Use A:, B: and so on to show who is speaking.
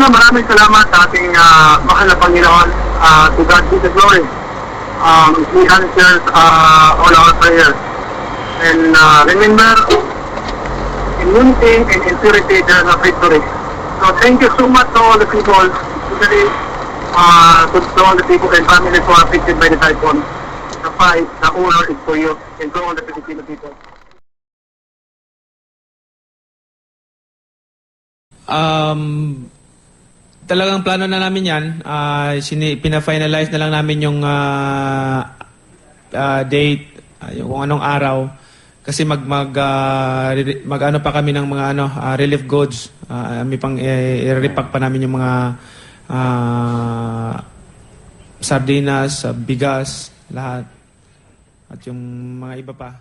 A: maraming salamat sa ating mahal na Panginoon. To God be the glory. He answers all our prayers. And remember, in unity and in purity, there is a victory. So thank you so much to all the people, especially to all the people and families who are affected by the typhoon. The fight, the honor is for you and to all the Filipino people.
B: Talagang plano na namin yan. Pina-finalize na lang namin yung date, yung kung anong araw. Kasi mag ano pa kami ng mga relief goods. May pang i-repack pa namin yung mga sardinas, bigas, lahat. At yung mga iba pa.